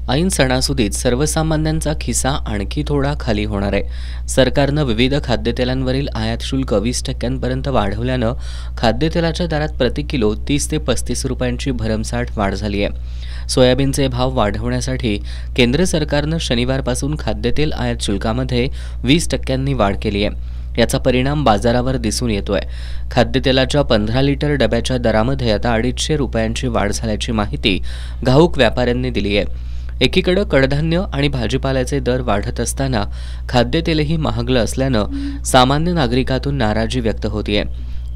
ऐन सणासुदीत सर्वसामान्यांचा खिसा आणखी थोडा खाली होणार आहे। सरकारनं विविध खाद्यतेलांवरील आयात शुल्क 20% वाढवल्यानं खाद्यतेलाच्या दरात प्रति किलो 30 ते 35 रुपयांची भरमसाठ वाढ झाली आहे। सोयाबीनचे भाव वाढवण्यासाठी केंद्र सरकारनं शनिवारपासून खाद्यतेल आयात शुल्कामध्ये 20% वाढ केली आहे। याचा परिणाम बाजारावर दिसून येतोय। खाद्यतेलाच्या 15 लिटर डब्याच्या दरामध्ये आता 250 रुपयांची वाढ झाल्याची माहिती घाऊक व्यापाऱ्यांनी दिली आहे। एकीकडे कडधान्य आणि भाजीपाल्याचे दर वाढत असताना खाद्यतेलही महागलं असल्यानं सामान्य नागरिकातून नाराजी व्यक्त होतीये।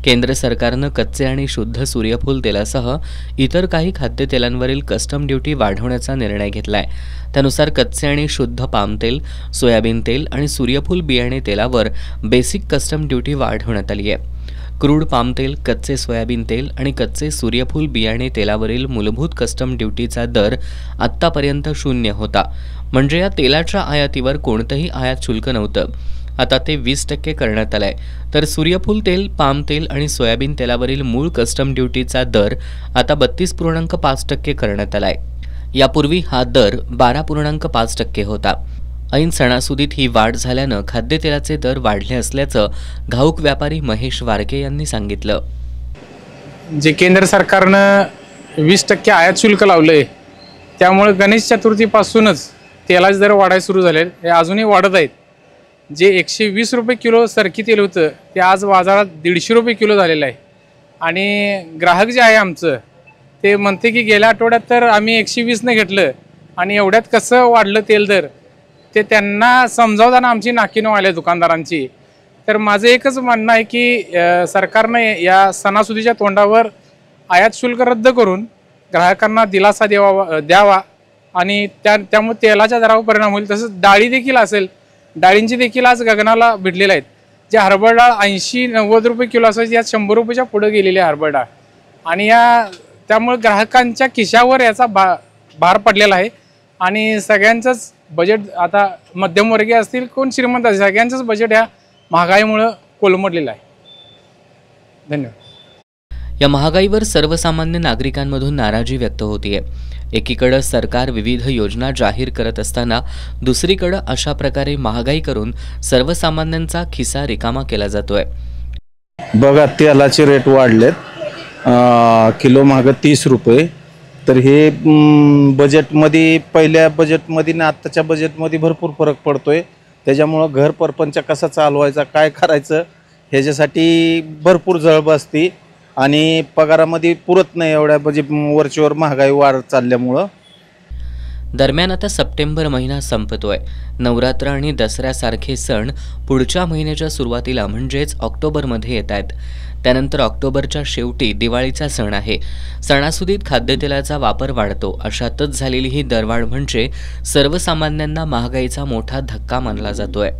केंद्र सरकारनं कच्चे आणि शुद्ध सूर्यफूल तेलासह इतर काही खाद्यतेलांवरील कस्टम ड्युटी वाढवण्याचा निर्णय घेतलाय। त्यानुसार कच्चे आणि शुद्ध पाम तेल, सोयाबीन तेल आणि सूर्यफूल बियाणे तेलावर बेसिक कस्टम ड्युटी वाढवण्यात आली आहे। क्रूड पाम तेल, कच्चे सोयाबीन तेल आणि कच्चे सूर्यफूल बियाणे तेलावरील मूलभूत कस्टम ड्युटीचा दर आत्तापर्यंत 0 होता। म्हणजे या तेलाच्या आयातीवर कोणतंही आयात शुल्क नव्हतं। आता ते 20% करण्यात आलंय। तर सूर्यफूल तेल, पाम तेल आणि सोयाबीन तेलावरील मूळ कस्टम ड्युटीचा दर आता 32.5% करण्यात आलाय। यापूर्वी हा दर 12.5% होता। ऐन सणासुदीत ही वाढ झाल्यानं खाद्यतेलाचे दर वाढले असल्याचं घाऊक व्यापारी महेश वारके यांनी सांगितलं। जे केंद्र सरकारनं 20% आयात शुल्क लावलंय, त्यामुळे गणेश चतुर्थीपासूनच तेलाचे दर वाढायला सुरू झाले। हे अजूनही वाढत आहेत। जे 120 रुपये किलो सरकी तेल होतं ते आज बाजारात 150 रुपये किलो झालेलं आहे। आणि ग्राहक जे आहे आमचं ते म्हणते की गेल्या आठवड्यात तर आम्ही 120 घेतलं आणि एवढ्यात कसं वाढलं तेल दर, ते त्यांना समजावताना आमची नाकीनऊ आले दुकानदारांची। तर माझं एकच म्हणणं आहे की सरकारनं या सणासुदीच्या तोंडावर आयात शुल्क रद्द करून ग्राहकांना दिलासा द्यावा आणि त्यामुळे तेलाच्या दरावर परिणाम होईल। तसंच डाळी देखील असेल, डाळींची देखील आज गगनाला भिडलेल्या आहेत। जे हरभरा डाळ 80-90 रुपये किलो असायची, यात 100 रुपयाच्या पुढे गेलेली आहे हरभरा डाळ। आणि त्यामुळे ग्राहकांच्या खिशावर याचा भार पडलेला आहे आणि सगळ्यांचंच बजेट आता मध्यमवर्गीय असतील, कोण श्रीमंत असतील, सगळ्यांचंच बजेट या महागाईमुळे कोलमडलेलं आहे। धन्यवाद। या महागाईवर सर्वसामान्य नागरिकांमधून नाराजी व्यक्त होतीये। एकीकडे सरकार विविध योजना जाहीर करत असताना दुसरीकडे अशा प्रकारे महागाई करून सर्वसामान्यांचा खिसा रिकामा केला जातोय। बघा, तेलाचे रेट वाढलेत, किलो मागे 30 रुपये। तर हे बजेटमध्ये, पहिल्या बजेटमध्ये आणि आत्ताच्या बजेटमध्ये भरपूर फरक पडतोय। त्याच्यामुळं घर परपंच कसा चालवायचा, काय करायचं, ह्याच्यासाठी भरपूर जळब असते आणि पगारामध्ये पुरत नाही एवढ्या, म्हणजे वरचीवर महागाई वाढत चालल्यामुळं। दरम्यान आता सप्टेंबर महिना संपतोय। नवरात्र आणि दसऱ्यासारखे सण पुढच्या महिन्याच्या सुरुवातीला म्हणजेच ऑक्टोबरमध्ये येत आहेत। त्यानंतर ऑक्टोबरच्या शेवटी दिवाळीचा सण आहे। सणासुदीत खाद्यतेलाचा वापर वाढतो। अशातच झालेली ही दरवाढ म्हणजे सर्वसामान्यांना महागाईचा मोठा धक्का मानला जातोय।